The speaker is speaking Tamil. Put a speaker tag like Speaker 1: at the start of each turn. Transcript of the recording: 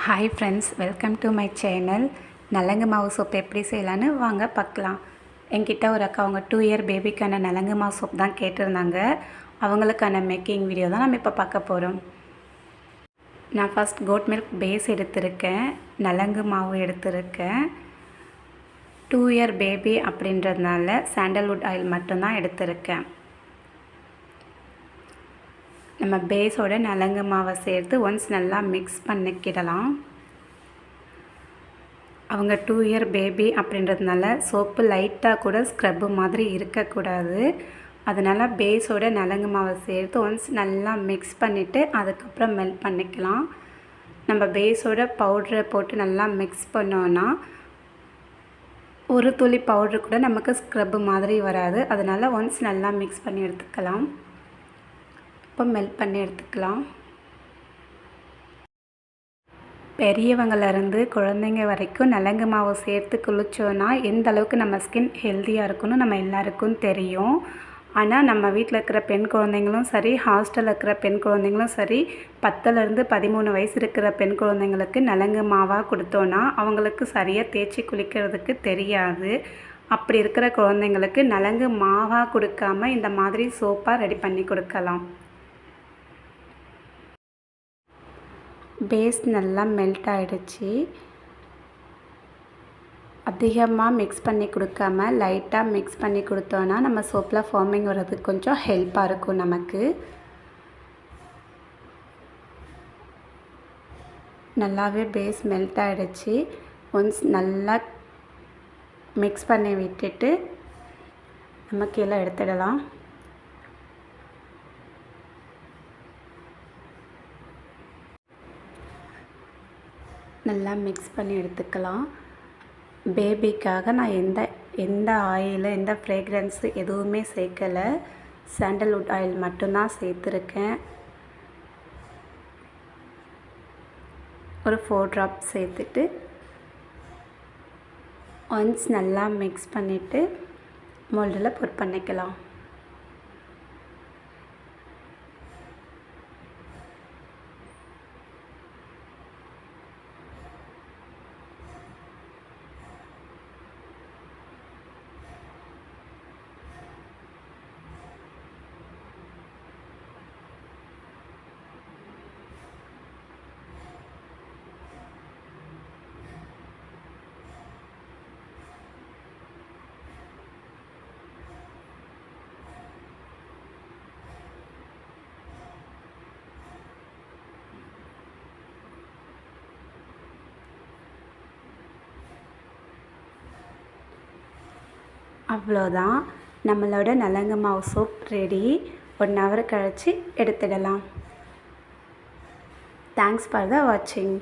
Speaker 1: Hi friends, welcome to my channel. நலங்கு மாவு சோப் எப்படி செய்யலான்னு வாங்க பார்க்கலாம். என்கிட்ட ஒரு அக்கா அவங்க 2 இயர் பேபிக்கான நலங்கு மாவு சோப் தான் கேட்டிருந்தாங்க. அவங்களுக்கான மேக்கிங் வீடியோ தான் நம்ம இப்போ பார்க்க போகிறோம். நான் ஃபஸ்ட் கோட் மில்க் பேஸ் எடுத்திருக்கேன், நலங்கு மாவு எடுத்திருக்கேன். 2 இயர் பேபி அப்படின்றதுனால சாண்டல்வுட் ஆயில் மட்டும்தான் எடுத்திருக்கேன். நம்ம பேஸோட நலங்கு மாவை சேர்த்து ஒன்ஸ் நல்லா மிக்ஸ் பண்ணிக்கிடலாம். அவங்க 2 இயர் பேபி அப்படின்றதுனால சோப்பு லைட்டாக கூட ஸ்க்ரப்பு மாதிரி இருக்கக்கூடாது. அதனால் பேஸோட நலங்கு மாவை சேர்த்து ஒன்ஸ் நல்லா மிக்ஸ் பண்ணிவிட்டு அதுக்கப்புறம் மெல்ட் பண்ணிக்கலாம். நம்ம பேஸோட பவுட்ரை போட்டு நல்லா மிக்ஸ் பண்ணோன்னா ஒரு துளி பவுட்ரு கூட நமக்கு ஸ்க்ரப்பு மாதிரி வராது. அதனால் ஒன்ஸ் நல்லா மிக்ஸ் பண்ணி எடுத்துக்கலாம். இப்போ மெல்ட் பண்ணி எடுத்துக்கலாம். பெரியவங்கலேருந்து குழந்தைங்க வரைக்கும் நலங்கு மாவு சேர்த்து குளித்தோன்னா எந்த அளவுக்கு நம்ம ஸ்கின் ஹெல்த்தியாக இருக்குன்னு நம்ம எல்லாருக்கும் தெரியும். ஆனால் நம்ம வீட்டில் இருக்கிற பெண் குழந்தைங்களும் சரி, ஹாஸ்டலில் இருக்கிற பெண் குழந்தைங்களும் சரி, 10லேருந்து 13 வயசு இருக்கிற பெண் குழந்தைங்களுக்கு நலங்கு மாவாக கொடுத்தோன்னா அவங்களுக்கு சரியாக தேய்ச்சி குளிக்கிறதுக்கு தெரியாது. அப்படி இருக்கிற குழந்தைங்களுக்கு நலங்கு மாவாக கொடுக்காமல் இந்த மாதிரி சோப்பாக ரெடி பண்ணி கொடுக்கலாம். பேஸ் நல்லா மெல்ட் ஆகிடுச்சு. அதிகமாக மிக்ஸ் பண்ணி கொடுக்காம லைட்டாக மிக்ஸ் பண்ணி கொடுத்தோன்னா நம்ம சோப்பில் ஃபார்மிங் வர்றதுக்கு கொஞ்சம் ஹெல்ப்பாக இருக்கும் நமக்கு. நல்லாவே பேஸ் மெல்ட் ஆகிடுச்சு. ஒன்ஸ் நல்லா மிக்ஸ் பண்ணி விட்டுட்டு நம்ம கீழே எடுத்துடலாம். நல்லா மிக்ஸ் பண்ணி எடுத்துக்கலாம். பேபிக்காக நான் எந்த ஆயில், எந்த ஃப்ரேக்ரன்ஸு எதுவுமே சேர்க்கலை. சாண்டல்வுட் ஆயில் மட்டும்தான் சேர்த்துருக்கேன். ஒரு 4 ட்ராப் சேர்த்துட்டு ஒன்ஸ் நல்லா மிக்ஸ் பண்ணிவிட்டு மோல்டில் புட் பண்ணிக்கலாம். அவ்வளோதான், நம்மளோட நலங்கு மாவு சோப் ரெடி. 1 ஹவர் கழித்து எடுத்துடலாம். தேங்க்ஸ் ஃபார் த வாட்சிங்.